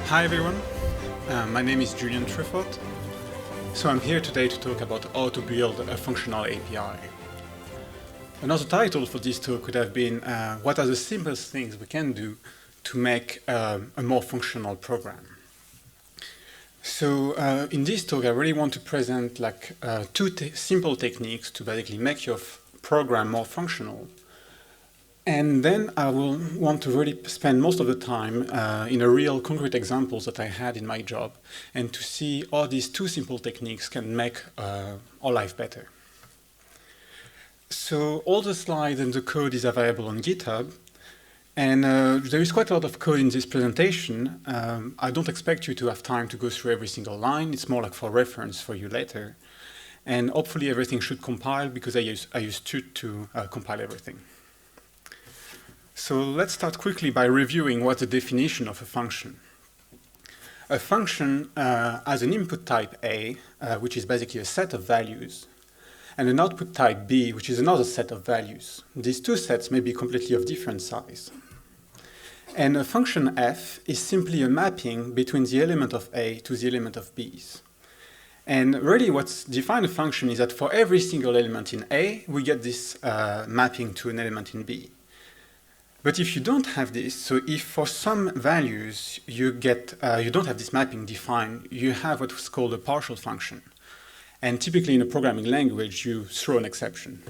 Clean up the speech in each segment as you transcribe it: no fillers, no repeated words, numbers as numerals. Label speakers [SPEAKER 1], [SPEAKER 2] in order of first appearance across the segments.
[SPEAKER 1] Hi everyone, my name is Julien Truffaut. So I'm here today to talk about how to build a functional API. Another title for this talk could have been what are the simplest things we can do to make a more functional program. So in this talk I really want to present like two simple techniques to basically make your program more functional. And then I will want to really spend most of the time in a real concrete examples that I had in my job and to see how these two simple techniques can make our life better. So all the slides and the code is available on GitHub. And there is quite a lot of code in this presentation. I don't expect you to have time to go through every single line. It's more like for reference for you later. And hopefully everything should compile because I use Tut to compile everything. So let's start quickly by reviewing what's the definition of a function. A function has an input type A, which is basically a set of values, and an output type B, which is another set of values. These two sets may be completely of different size. And a function f is simply a mapping between the element of A to the element of B's. And really what's defined a function is that for every single element in A, we get this mapping to an element in B. But if you don't have this, so if for some values you don't have this mapping defined, you have what's called a partial function. And typically in a programming language, you throw an exception.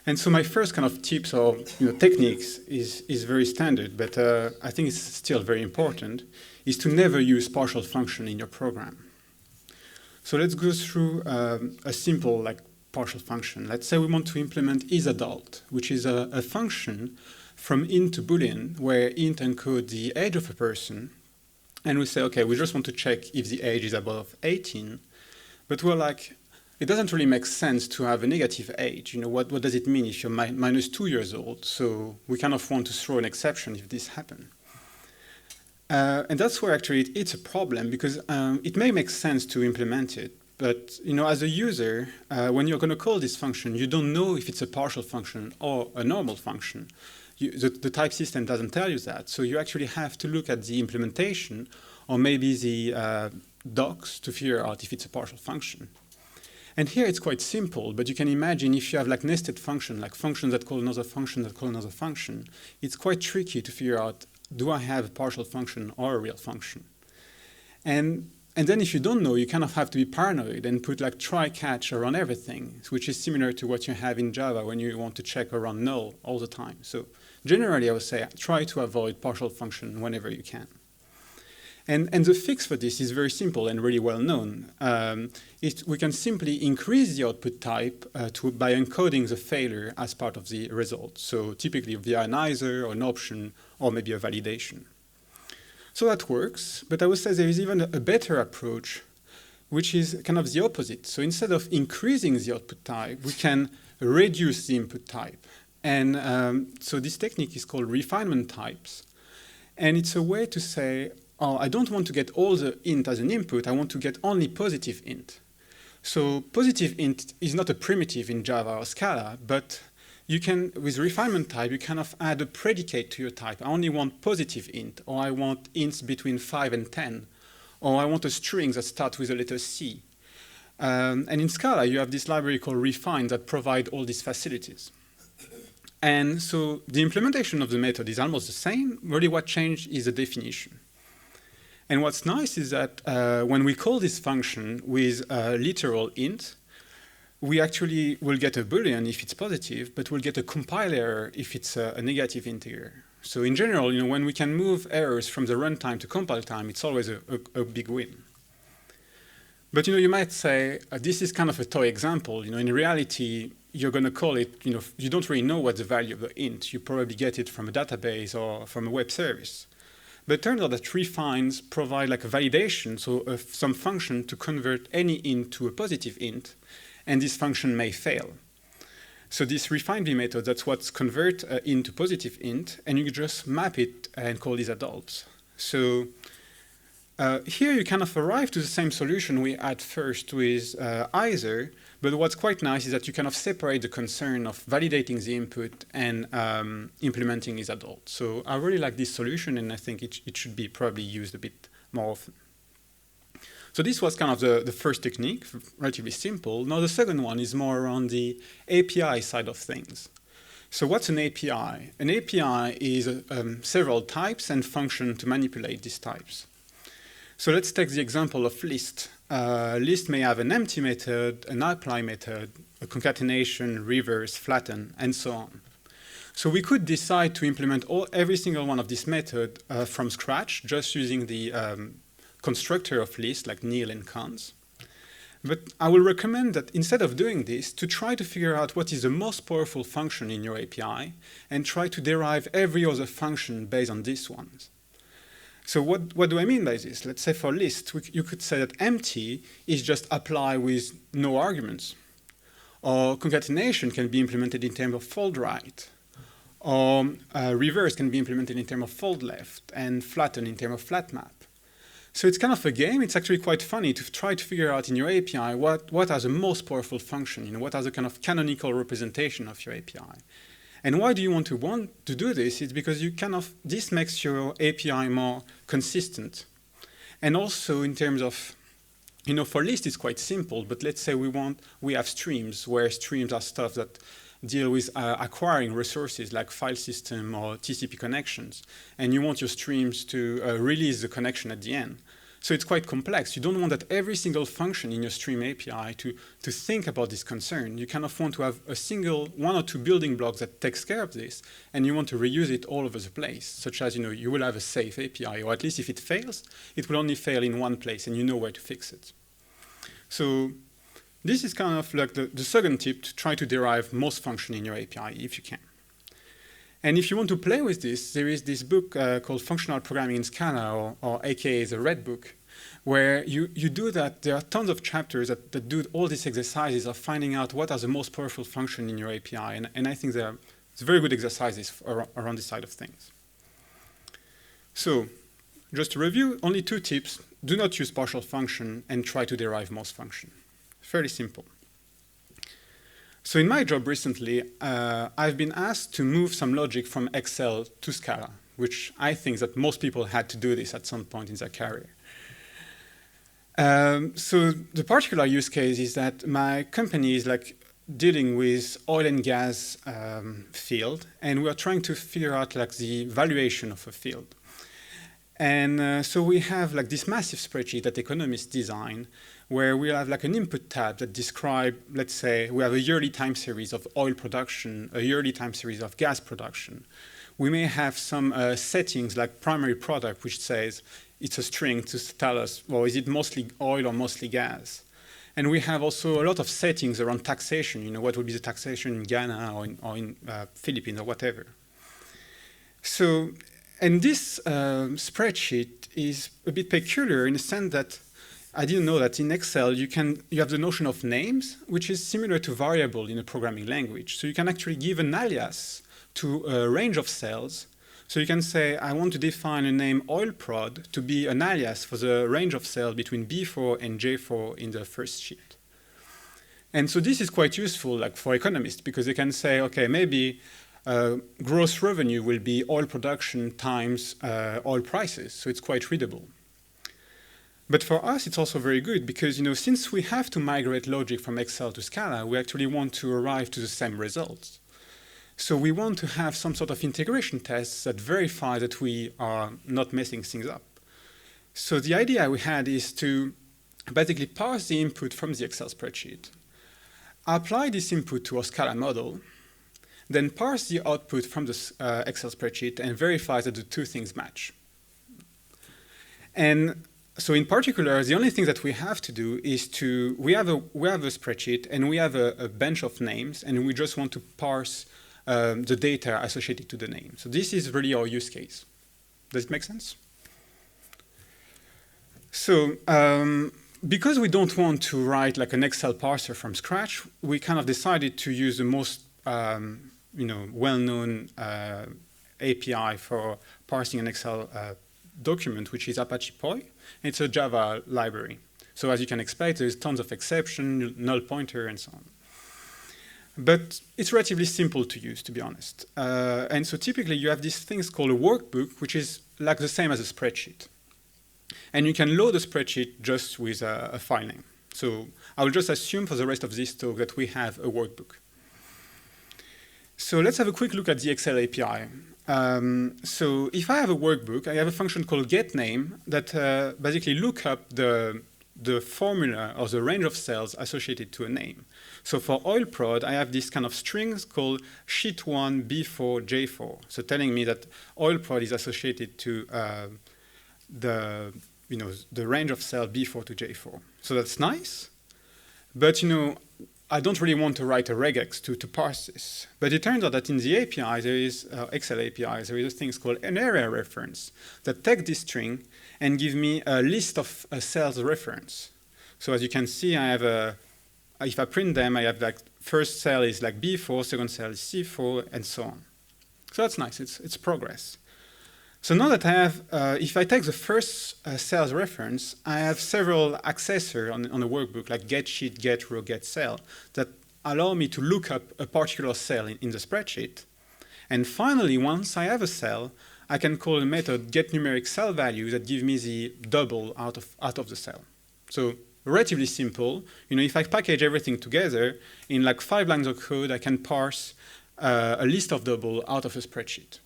[SPEAKER 1] And so my first kind of tips or techniques is very standard, but I think it's still very important, is to never use partial function in your program. So let's go through a simple partial function. Let's say we want to implement isAdult, which is a function from int to boolean, where int encodes the age of a person, and we say, okay, we just want to check if the age is above 18, but we're like, it doesn't really make sense to have a negative age. What does it mean if you're minus 2 years old? So we kind of want to throw an exception if this happens. And that's where actually it's a problem, because it may make sense to implement it, but as a user, when you're going to call this function, you don't know if it's a partial function or a normal function. The type system doesn't tell you that, so you actually have to look at the implementation or maybe the docs to figure out if it's a partial function. And here it's quite simple, but you can imagine if you have nested functions, like functions that call another function that call another function, it's quite tricky to figure out, do I have a partial function or a real function? And then if you don't know, you kind of have to be paranoid and put try-catch around everything, which is similar to what you have in Java when you want to check around null all the time. So generally, I would say try to avoid partial function whenever you can. And the fix for this is very simple and really well known. We can simply increase the output type by encoding the failure as part of the result. So typically via an either or an option or maybe a validation. So that works, but I would say there is even a better approach, which is kind of the opposite. So instead of increasing the output type, we can reduce the input type. And so this technique is called refinement types. And it's a way to say, oh, I don't want to get all the int as an input, I want to get only positive int. So positive int is not a primitive in Java or Scala, but you can, with refinement type, you kind of add a predicate to your type. I only want positive int, or I want ints between 5 and 10, or I want a string that starts with the letter C. And in Scala, you have this library called refine that provide all these facilities. And so the implementation of the method is almost the same. Really what changed is the definition. And what's nice is that when we call this function with a literal int, we actually will get a Boolean if it's positive, but we'll get a compile error if it's a negative integer. So in general, when we can move errors from the runtime to compile time, it's always a big win. But you might say, this is kind of a toy example. In reality, you're going to call it, you don't really know what the value of the int. You probably get it from a database or from a web service. But it turns out that refines provide a validation, so some function to convert any int to a positive int, and this function may fail. So this refineV method, that's what's convert into positive int, and you just map it and call isAdult. So here you kind of arrive to the same solution we had first with either, But what's quite nice is that you kind of separate the concern of validating the input and implementing is adult. So I really like this solution, and I think it should be probably used a bit more often. So this was kind of the first technique, relatively simple. Now the second one is more around the API side of things. So what's an API? An API is several types and function to manipulate these types. So let's take the example of list. List may have an empty method, an apply method, a concatenation, reverse, flatten, and so on. So we could decide to implement every single one of these methods from scratch, just using the constructor of list, like nil and cons. But I will recommend that instead of doing this, to try to figure out what is the most powerful function in your API, and try to derive every other function based on these ones. So what do I mean by this? Let's say for list, you could say that empty is just apply with no arguments. Or concatenation can be implemented in terms of fold right. Or reverse can be implemented in terms of fold left, and flatten in terms of flatmap. So it's kind of a game. It's actually quite funny to try to figure out in your API what are the most powerful functions, what are the kind of canonical representation of your API. And why do you want to do this? It's because this makes your API more consistent. And also in terms of, for list it's quite simple, but let's say we have streams, where streams are stuff that deal with acquiring resources like file system or TCP connections, and you want your streams to release the connection at the end. So it's quite complex. You don't want that every single function in your stream API to think about this concern. You kind of want to have a single one or two building blocks that takes care of this, and you want to reuse it all over the place, such as, you will have a safe API, or at least if it fails, it will only fail in one place, and you know where to fix it. So this is kind of like the second tip, to try to derive most function in your API if you can. And if you want to play with this, there is this book called Functional Programming in Scala, or aka the Red Book, where you do that. There are tons of chapters that do all these exercises of finding out what are the most powerful function in your API. And I think it's very good exercises around this side of things. So just to review, only 2 tips. Do not use partial function and try to derive most function. Fairly simple. So in my job recently, I've been asked to move some logic from Excel to Scala, which I think that most people had to do this at some point in their career. So the particular use case is that my company is dealing with oil and gas field, and we are trying to figure out the valuation of a field. And so we have this massive spreadsheet that economists design, where we have an input tab that describe, let's say, we have a yearly time series of oil production, a yearly time series of gas production. We may have some settings like primary product, which says it's a string to tell us, well, is it mostly oil or mostly gas? And we have also a lot of settings around taxation, what would be the taxation in Ghana or in Philippines or whatever. So, and this spreadsheet is a bit peculiar in the sense that I didn't know that in Excel you have the notion of names, which is similar to variable in a programming language. So you can actually give an alias to a range of cells. So you can say, I want to define a name oilprod to be an alias for the range of cells between B4 and J4 in the first sheet. And so this is quite useful for economists, because they can say, okay, maybe gross revenue will be oil production times oil prices. So it's quite readable. But for us, it's also very good because, since we have to migrate logic from Excel to Scala, we actually want to arrive to the same results. So we want to have some sort of integration tests that verify that we are not messing things up. So the idea we had is to basically parse the input from the Excel spreadsheet, apply this input to our Scala model, then parse the output from the Excel spreadsheet and verify that the 2 things match. And so in particular, the only thing that we have to do is we have a spreadsheet and we have a bunch of names, and we just want to parse the data associated to the name. So this is really our use case. Does it make sense? So because we don't want to write an Excel parser from scratch, we kind of decided to use the most well-known API for parsing an Excel document, which is Apache Poi. It's a Java library. So as you can expect, there's tons of exception, null pointer, and so on. But it's relatively simple to use, to be honest. And so typically you have these things called a workbook, which is like the same as a spreadsheet. And you can load a spreadsheet just with a file name. So I will just assume for the rest of this talk that we have a workbook. So let's have a quick look at the Excel API. So if I have a workbook, I have a function called getName that basically look up the formula or the range of cells associated to a name. So for oil prod, I have this kind of strings called sheet1 B4 J4. So telling me that oil prod is associated to the range of cell B4 to J4. So that's nice, but I don't really want to write a regex to parse this. But it turns out that in the API, there is Excel API, there is a thing called an area reference that take this string and give me a list of cells reference. So as you can see, I have if I print them, I have like first cell is like B4, second cell is C4, and so on. So that's nice, it's progress. So now that I have, if I take the first cell's reference, I have several accessors on the workbook, like get sheet, get row, get cell, that allow me to look up a particular cell in the spreadsheet. And finally, once I have a cell, I can call a method get numeric cell value that gives me the double out of the cell. So relatively simple. If I package everything together, in like 5 lines of code, I can parse a list of double out of a spreadsheet.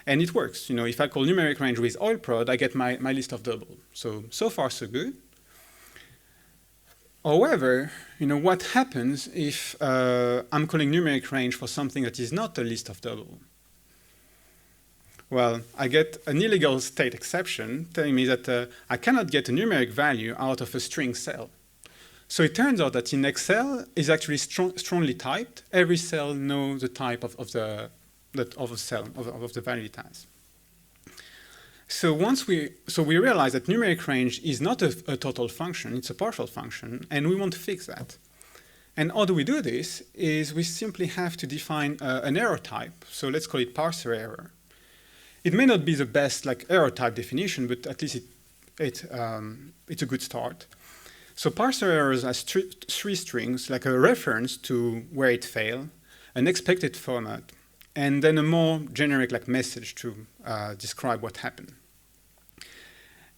[SPEAKER 1] And it works. If I call numeric range with oil prod, I get my list of double. So far, so good. However, what happens if I'm calling numeric range for something that is not a list of double? Well, I get an illegal state exception telling me that I cannot get a numeric value out of a string cell. So it turns out that in Excel is actually strongly typed. Every cell knows the type of the cell, of the value it has. So we realize that numeric range is not a total function, it's a partial function, and we want to fix that. And how do we do this is we simply have to define an error type. So let's call it parser error. It may not be the best error type definition, but at least it's a good start. So parser errors has three strings, like a reference to where it failed, an expected format, and then a more generic message to describe what happened.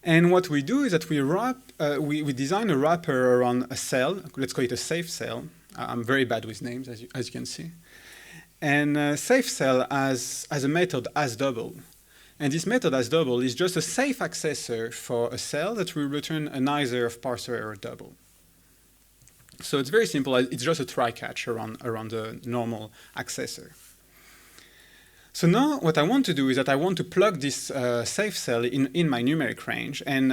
[SPEAKER 1] And what we do is that we design a wrapper around a cell. Let's call it a safe cell. I'm very bad with names, as you can see. And safe cell has a method asDouble. And this method asDouble is just a safe accessor for a cell that will return an either of parser error double. So it's very simple. It's just a try-catch around the normal accessor. So now what I want to do is that I want to plug this safe cell in my numeric range and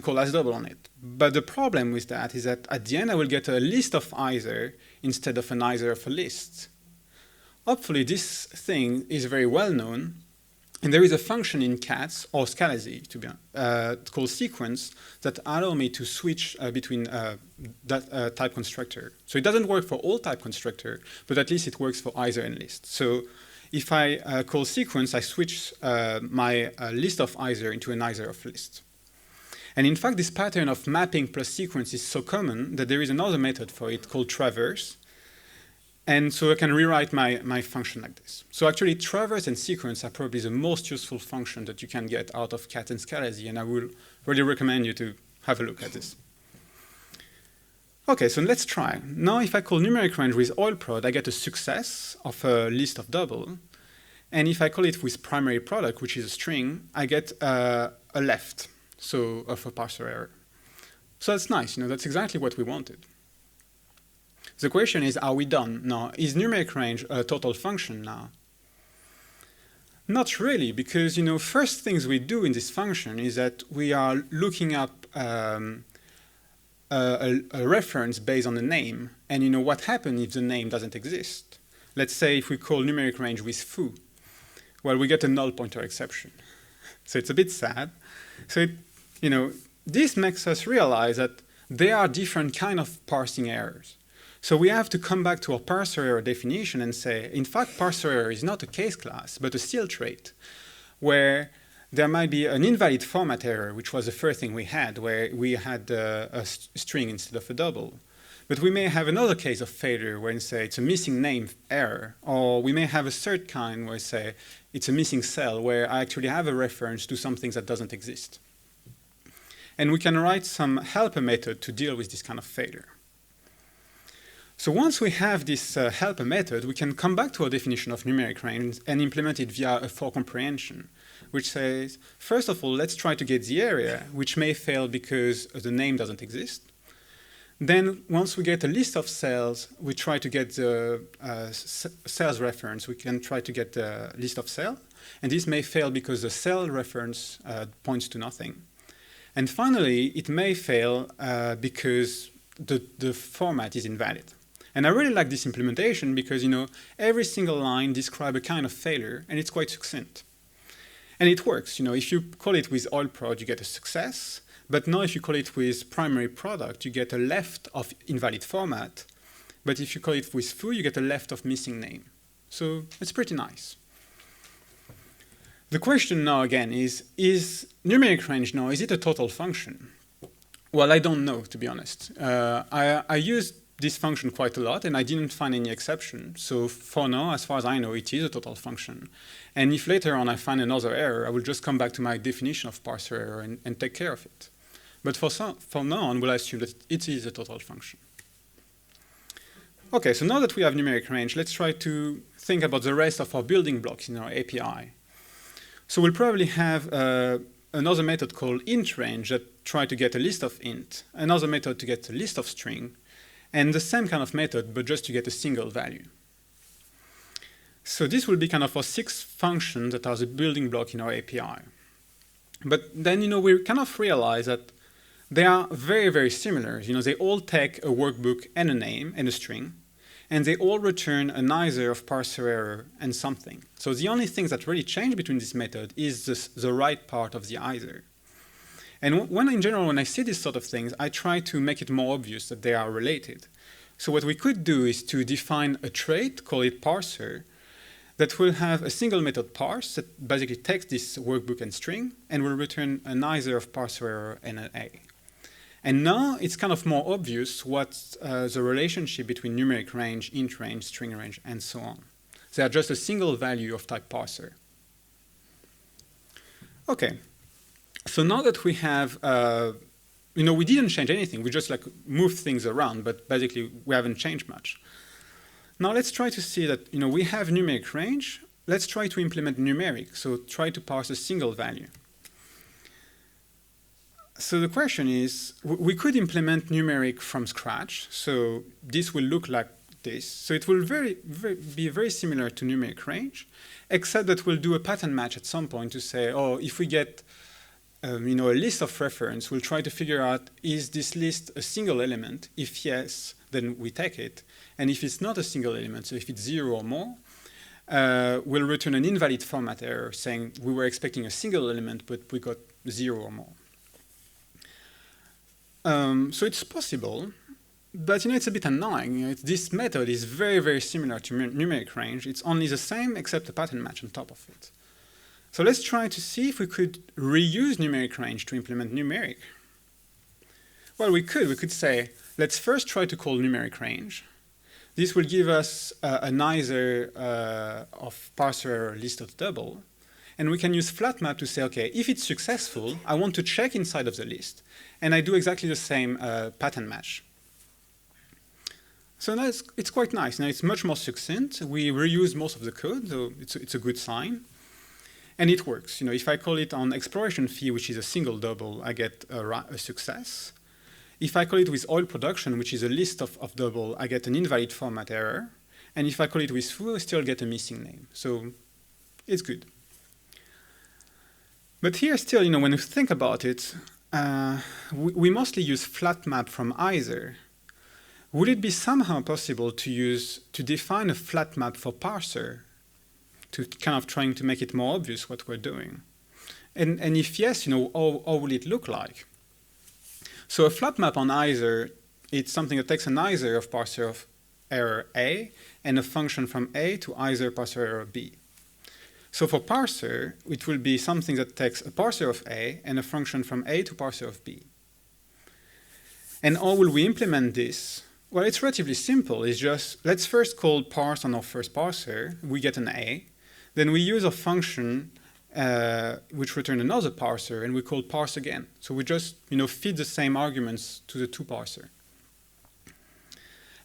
[SPEAKER 1] call asDouble on it. But the problem with that is that at the end I will get a list of either instead of an either of a list. Hopefully this thing is very well known, and there is a function in cats or Scala to be called sequence that allow me to switch between that type constructor. So it doesn't work for all type constructor, but at least it works for either and list. So if I call sequence, I switch my list of either into an either of list. And in fact, this pattern of mapping plus sequence is so common that there is another method for it called traverse. And so I can rewrite my function like this. So actually, traverse and sequence are probably the most useful function that you can get out of cat and Scala, and I will really recommend you to have a look at this. Okay, so let's try. Now if I call numeric range with oil prod, I get a success of a list of double. And if I call it with primary product, which is a string, I get a left, so of a parser error. So that's nice, that's exactly what we wanted. The question is, are we done? Now, is numeric range a total function now? Not really, because first things we do in this function is that we are looking up a reference based on the name, and what happens if the name doesn't exist? Let's say if we call numeric range with foo, well, we get a null pointer exception. So it's a bit sad. So this makes us realize that there are different kind of parsing errors. So we have to come back to our parser error definition and say, in fact, parser error is not a case class, but a seal trait, where there might be an invalid format error, which was the first thing we had, where we had a string instead of a double. But we may have another case of failure where, say, it's a missing name error, or we may have a third kind where, say, it's a missing cell where I actually have a reference to something that doesn't exist. And we can write some helper method to deal with this kind of failure. So once we have this helper method, we can come back to our definition of numeric range and implement it via a for comprehension, which says, first of all, let's try to get the area, which may fail because the name doesn't exist. Then once we get a list of cells, we try to get the cells reference. We can try to get the list of cells. And this may fail because the cell reference points to nothing. And finally, it may fail because the format is invalid. And I really like this implementation because, every single line describes a kind of failure, and it's quite succinct. And it works. If you call it with oil prod, you get a success. But now if you call it with primary product, you get a left of invalid format. But if you call it with foo, you get a left of missing name. So it's pretty nice. The question now again is numeric range now, is it a total function? Well, I don't know, to be honest. I used this function quite a lot, and I didn't find any exception. So for now, as far as I know, it is a total function. And if later on I find another error, I will just come back to my definition of parser error and take care of it. But from now on, we'll assume that it is a total function. OK, so now that we have numeric range, let's try to think about the rest of our building blocks in our API. So we'll probably have another method called int range that try to get a list of int, another method to get a list of string, and the same kind of method, but just to get a single value. So this will be kind of our 6 functions that are the building block in our API. But then, we kind of realize that they are very, very similar. They all take a workbook and a name and a string, and they all return an either of parser error and something. So the only thing that really change between this method is the right part of the either. And in general, when I see these sort of things, I try to make it more obvious that they are related. So what we could do is to define a trait, call it parser, that will have a single method parse that basically takes this workbook and string and will return an either of parser error and an A. And now it's kind of more obvious what's the relationship between numeric range, int range, string range, and so on. They are just a single value of type parser. OK. So now that we have, we didn't change anything. We just moved things around, but basically we haven't changed much. Now let's try to see that, we have numeric range. Let's try to implement numeric. So try to parse a single value. So the question is, we could implement numeric from scratch. So this will look like this. So it will be very similar to numeric range, except that we'll do a pattern match at some point to say, oh, if we get a list of reference, we'll try to figure out, is this list a single element? If yes, then we take it. And if it's not a single element, so if it's 0 or more, we'll return an invalid format error saying we were expecting a single element, but we got 0 or more. So it's possible, but it's a bit annoying. This method is very, very similar to numeric range. It's only the same except a pattern match on top of it. So let's try to see if we could reuse numeric range to implement numeric. Well, we could say, let's first try to call numeric range. This will give us an either of parser list of double. And we can use Flatmap to say, OK, if it's successful, I want to check inside of the list. And I do exactly the same pattern match. So now it's quite nice. Now it's much more succinct. We reuse most of the code, so it's a good sign. And it works. If I call it on exploration fee, which is a single double, I get a success. If I call it with oil production, which is a list of double, I get an invalid format error. And if I call it with foo, I still get a missing name. So it's good. But here still, when you think about it, we mostly use Flatmap from either. Would it be somehow possible to define a Flatmap for parser, to kind of trying to make it more obvious what we're doing? And if yes, how will it look like? So a Flatmap on either, it's something that takes an either of parser of error A and a function from A to either parser error B. So for parser, it will be something that takes a parser of A and a function from A to parser of B. And how will we implement this? Well, it's relatively simple. It's just, let's first call parse on our first parser. We get an A. Then we use a function which return another parser, and we call parse again. So we just feed the same arguments to the two parser.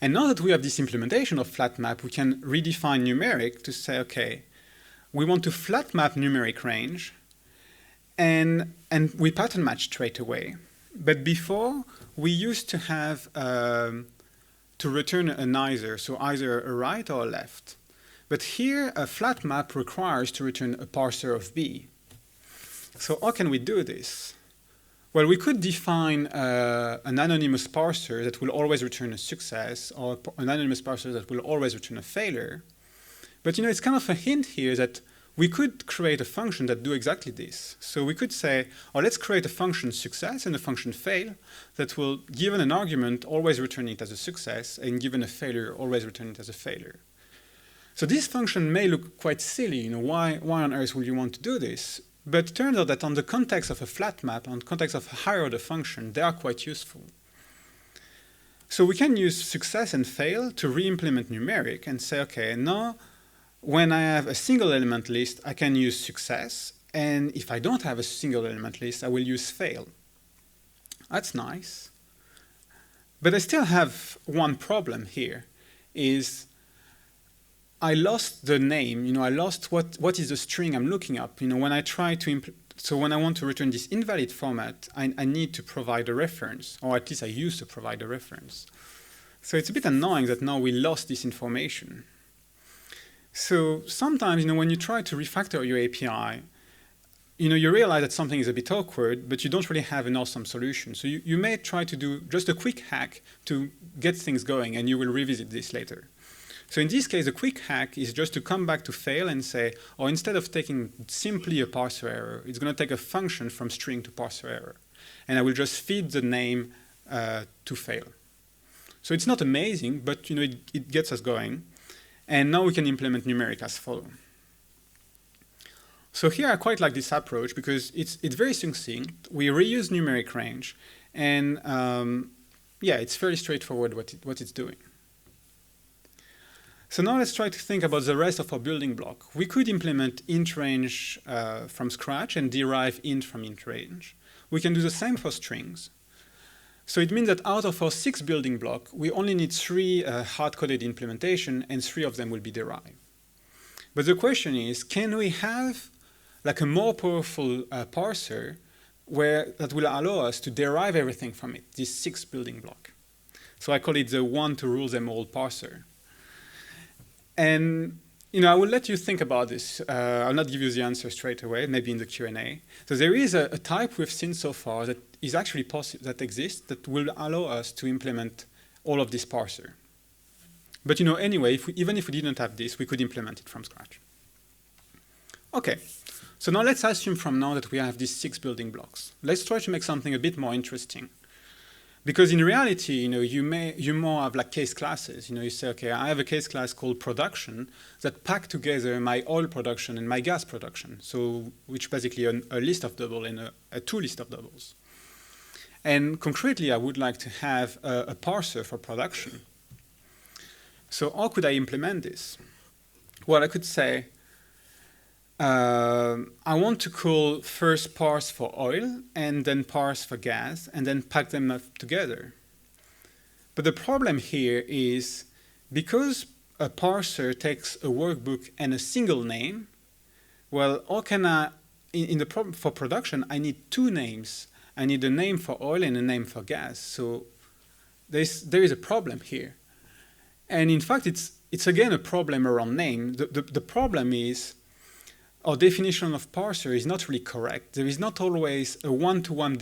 [SPEAKER 1] And now that we have this implementation of Flatmap, we can redefine numeric to say, okay, we want to Flatmap numeric range, and we pattern match straight away. But before, we used to have to return an either, so either a right or a left. But here, a Flatmap requires to return a parser of B. So how can we do this? Well, we could define an anonymous parser that will always return a success, or an anonymous parser that will always return a failure. But it's kind of a hint here that we could create a function that do exactly this. So we could say, oh, let's create a function success and a function fail that will, given an argument, always return it as a success, and given a failure, always return it as a failure. So this function may look quite silly. Why on earth would you want to do this? But it turns out that on the context of a flat map, on the context of a higher order function, they are quite useful. So we can use success and fail to re-implement numeric and say, okay, now when I have a single element list, I can use success. And if I don't have a single element list, I will use fail. That's nice. But I still have one problem here, is I lost the name. I lost what is the string I'm looking up. When I try to so when I want to return this invalid format, I need to provide a reference, or at least I used to provide a reference. So it's a bit annoying that now we lost this information. So sometimes, when you try to refactor your API, you realize that something is a bit awkward, but you don't really have an awesome solution. So you may try to do just a quick hack to get things going, and you will revisit this later. So in this case, a quick hack is just to come back to fail and say, oh, instead of taking simply a parser error, it's going to take a function from string to parser error. And I will just feed the name to fail. So it's not amazing, but it gets us going. And now we can implement numeric as follows. So here I quite like this approach because it's very succinct. We reuse numeric range. And yeah, it's fairly straightforward what it's doing. So now let's try to think about the rest of our building block. We could implement int range from scratch and derive int from int range. We can do the same for strings. So it means that out of our 6 building blocks, we only need 3 hard-coded implementation, and 3 of them will be derived. But the question is, can we have like a more powerful parser that will allow us to derive everything from it, this 6 building block? So I call it the one to rule them all parser. And I will let you think about this. I'll not give you the answer straight away, maybe in the Q&A. So there is a type we've seen so far that is actually possible, that exists, that will allow us to implement all of this parser. But anyway, even if we didn't have this, we could implement it from scratch. Okay, so now let's assume from now that we have these 6 building blocks. Let's try to make something a bit more interesting. Because in reality, you more have like case classes. You say, okay, I have a case class called production that pack together my oil production and my gas production. So, which basically a list of doubles and a 2 list of doubles. And concretely, I would like to have a parser for production. So how could I implement this? Well, I could say, I want to call first parse for oil, and then parse for gas, and then pack them up together. But the problem here is, because a parser takes a workbook and a single name, well, how can I, in the problem for production, I need 2 names. I need a name for oil and a name for gas. So there is a problem here. And in fact, it's again a problem around name. The problem is, our definition of parser is not really correct. There is not always a one-to-one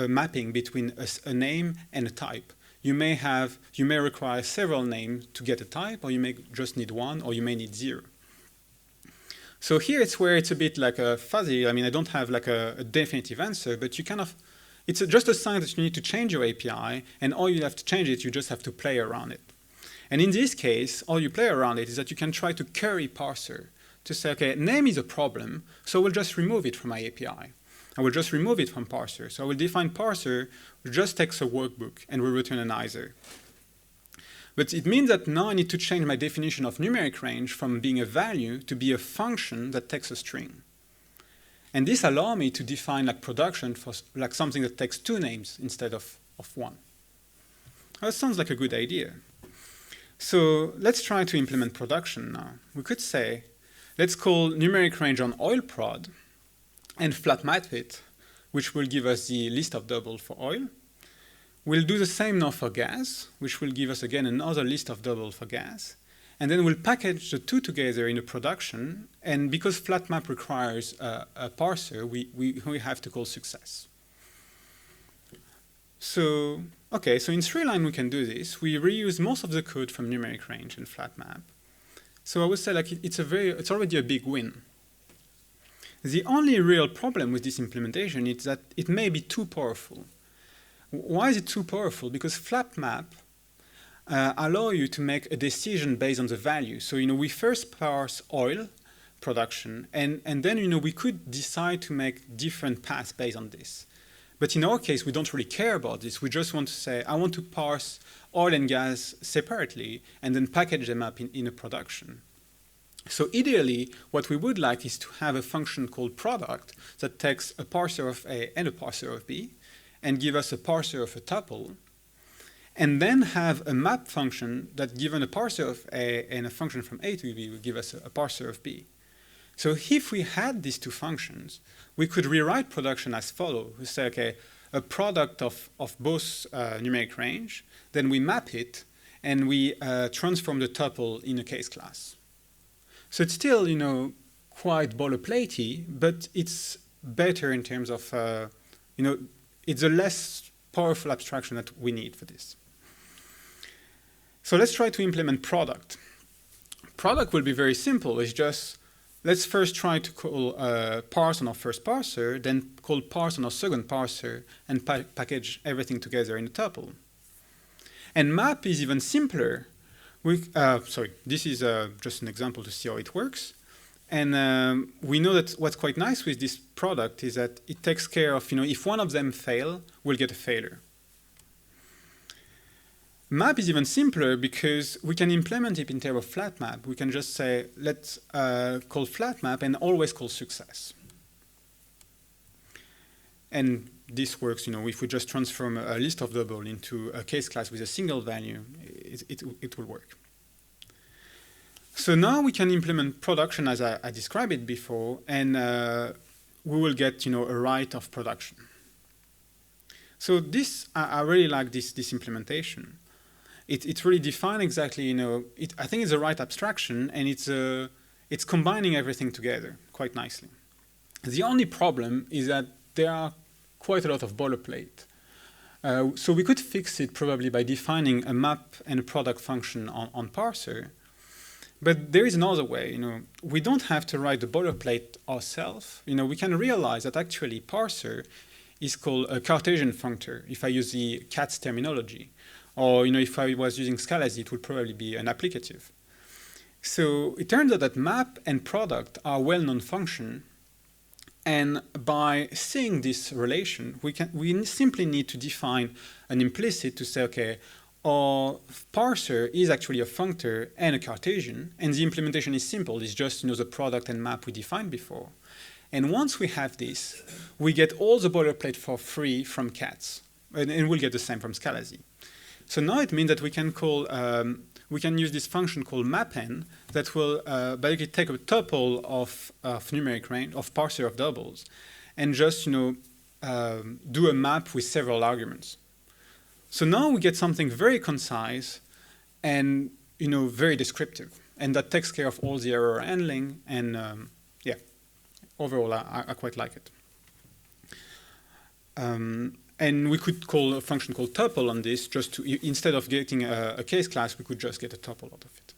[SPEAKER 1] mapping between a name and a type. You may require several names to get a type, or you may just need 1, or you may need 0. So here it's where it's a bit like a fuzzy. I mean, I don't have like a definitive answer, but you it's just a sign that you need to change your API, and all you have to change it, you just have to play around it. And in this case, all you play around it is that you can try to query parser. to say, okay, name is a problem, so we'll just remove it from my API. I will just remove it from Parser. So I will define Parser, which just takes a workbook, and will return an either. But it means that now I need to change my definition of numeric range from being a value to be a function that takes a string. And this allows me to define like production for like something that takes 2 names instead of 1. That sounds like a good idea. So let's try to implement production now. We could say, let's call numeric range on oil prod and flatmap it, which will give us the list of doubles for oil. We'll do the same now for gas, which will give us again another list of doubles for gas. And then we'll package the 2 together in a production. And because flatmap requires a parser, we have to call success. So, okay, so in 3 lines we can do this. We reuse most of the code from numeric range and flatmap. So I would say like it's already a big win. The only real problem with this implementation is that it may be too powerful. Why is it too powerful? Because flatmap allow you to make a decision based on the value. So, we first parse oil production, and then, we could decide to make different paths based on this. But in our case, we don't really care about this. We just want to say, I want to parse oil and gas separately and then package them up in a production. So ideally, what we would like is to have a function called product that takes a parser of A and a parser of B and give us a parser of a tuple, and then have a map function that, given a parser of A and a function from A to B, will give us a parser of B. So if we had these 2 functions, we could rewrite production as follows. We say, okay, a product of both numeric range, then we map it, and we transform the tuple in a case class. So it's still, quite boilerplatey, but it's better in terms of, it's a less powerful abstraction that we need for this. So let's try to implement product. Product will be very simple. It's just, let's first try to call parse on our first parser, then call parse on our second parser, and package everything together in a tuple. And map is even simpler. This is just an example to see how it works. And we know that what's quite nice with this product is that it takes care of, if one of them fail, we'll get a failure. Map is even simpler because we can implement it in terms of flatmap. We can just say, let's call flatmap and always call success. And this works, if we just transform a list of double into a case class with a single value, it will work. So now we can implement production as I described it before, and we will get, a right of production. So this, I really like this implementation. It really defines exactly, I think it's the right abstraction, and it's combining everything together quite nicely. The only problem is that there are quite a lot of boilerplate. So we could fix it probably by defining a map and a product function on Parser. But there is another way. We don't have to write the boilerplate ourselves. We can realize that actually Parser is called a Cartesian Frontier, if I use the CATS terminology. Or if I was using Scala, it would probably be an applicative. So it turns out that map and product are well-known functions. And by seeing this relation, we simply need to define an implicit to say, okay, our parser is actually a functor and a Cartesian, and the implementation is simple. It's just the product and map we defined before. And once we have this, we get all the boilerplate for free from CATS, and we'll get the same from Scala. So now it means that we can call we can use this function called mapen that will basically take a tuple of numeric range, of parser of doubles, and just do a map with several arguments. So now we get something very concise and very descriptive, and that takes care of all the error handling. And yeah, overall I quite like it. And we could call a function called tuple on this, just to, instead of getting a case class, we could just get a tuple out of it.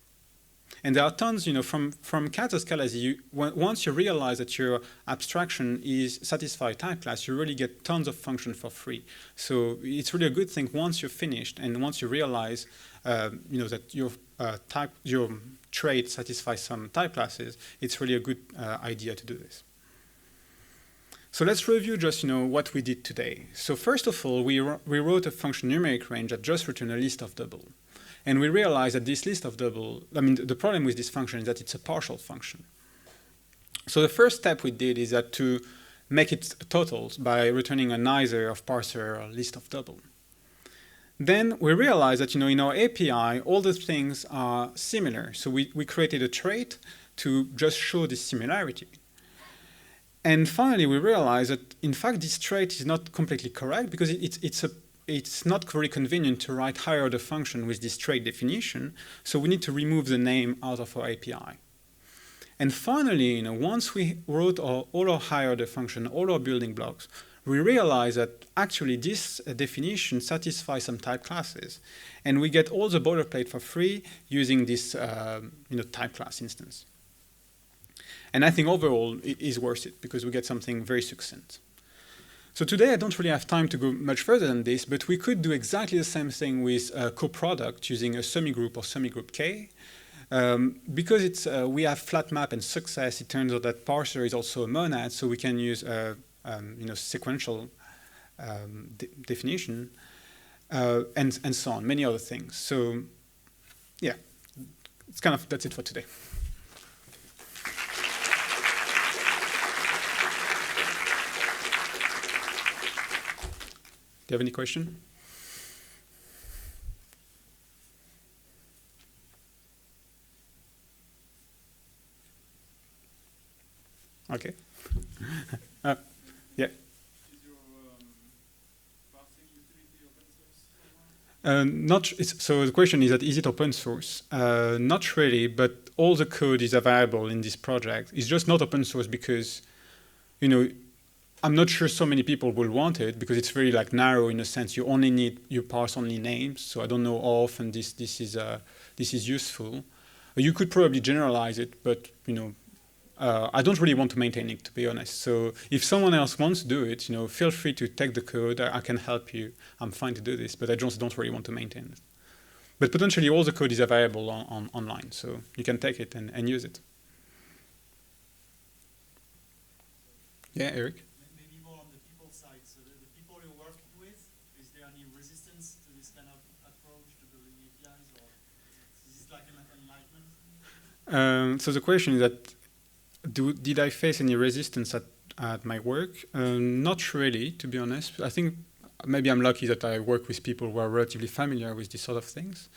[SPEAKER 1] And there are tons, from cat to Scala, once you realize that your abstraction is satisfy type class, you really get tons of functions for free. So it's really a good thing once you're finished and once you realize, that your trait satisfies some type classes, it's really a good idea to do this. So let's review just what we did today. So first of all, we wrote a function numeric range that just returned a list of double. And we realized that this list of double, the problem with this function is that it's a partial function. So the first step we did is that to make it totals by returning a neither of parser or list of double. Then we realized that in our API, all the things are similar. So we created a trait to just show this similarity. And finally, we realized that, in fact, this trait is not completely correct because it's not very convenient to write higher order function with this trait definition. So we need to remove the name out of our API. And finally, once we wrote all our higher order function, all our building blocks, we realized that actually this definition satisfies some type classes. And we get all the boilerplate for free using this type class instance. And I think overall it is worth it because we get something very succinct. So today I don't really have time to go much further than this, but we could do exactly the same thing with a coproduct using a semigroup or semigroup K. Because we have Flatmap and success, it turns out that parser is also a monad, so we can use sequential definition and so on, many other things. So yeah, that's it for today. Do you have any question? Okay. Yeah. Is your parsing utility open source? So the question is that is it open source? Not really, but all the code is available in this project. It's just not open source because, I'm not sure so many people will want it because it's very narrow in a sense. You parse only names. So I don't know how often this is useful. You could probably generalize it, but I don't really want to maintain it, to be honest. So if someone else wants to do it, feel free to take the code. I can help you. I'm fine to do this, but I just don't really want to maintain it. But potentially all the code is available online, so you can take it and use it. Yeah, Eric?
[SPEAKER 2] Maybe more on the people side. So the people you're working with, is there any resistance to this kind of approach to building APIs, or is this like an enlightenment?
[SPEAKER 1] So the question is that, did I face any resistance at my work? Not really, to be honest. I think maybe I'm lucky that I work with people who are relatively familiar with these sort of things.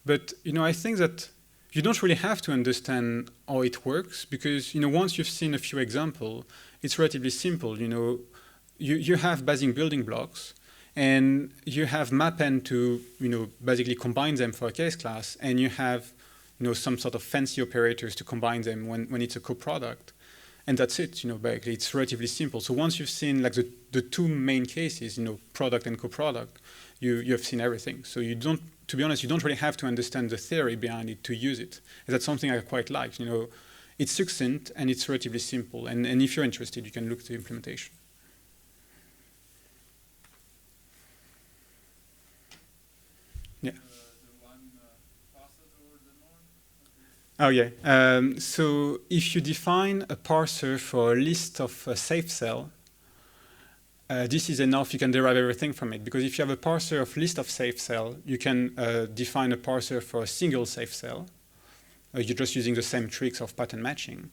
[SPEAKER 1] But, I think that you don't really have to understand how it works because, once you've seen a few examples, it's relatively simple. You have basic building blocks and you have mapn to, basically combine them for a case class, and you have some sort of fancy operators to combine them when it's a coproduct. And that's it, basically it's relatively simple. So once you've seen the two main cases, product and coproduct, you have seen everything. So to be honest, you don't really have to understand the theory behind it to use it. And that's something I quite like, It's succinct and it's relatively simple. And if you're interested, you can look at the implementation. Yeah. Oh yeah. So if you define a parser for a list of a safe cell, this is enough. You can derive everything from it. Because if you have a parser of list of safe cell, you can define a parser for a single safe cell. You're just using the same tricks of pattern matching.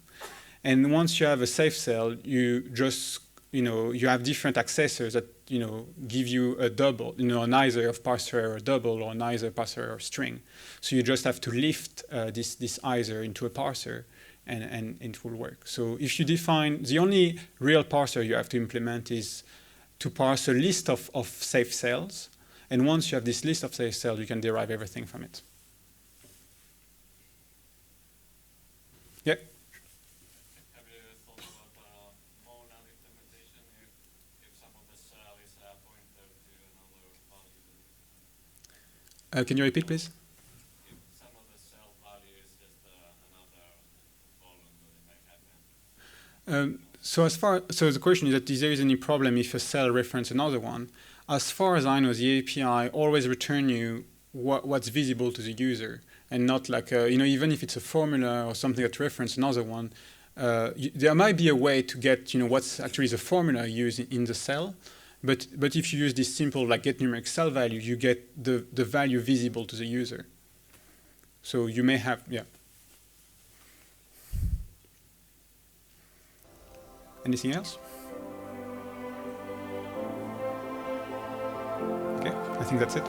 [SPEAKER 1] And once you have a safe cell, you just, you have different accessors that, give you a double, neither of parser error double or neither parser error string. So you just have to lift this either into a parser and it will work. So if you define, the only real parser you have to implement is to parse a list of safe cells. And once you have this list of safe cells, you can derive everything from it. Yeah.
[SPEAKER 3] Have you thought about monad implementation if some of the cell is a pointer to another value?
[SPEAKER 1] Can you repeat, please?
[SPEAKER 3] If some of the cell value is just a
[SPEAKER 1] So so the question is that is there is any problem if a cell reference another one? As far as I know, the API always return you what's visible to the user, and not like even if it's a formula or something that reference another one. There might be a way to get what's actually the formula used in the cell, but if you use this simple like get numeric cell value, you get the value visible to the user. So you may have Anything else? Okay, I think that's it.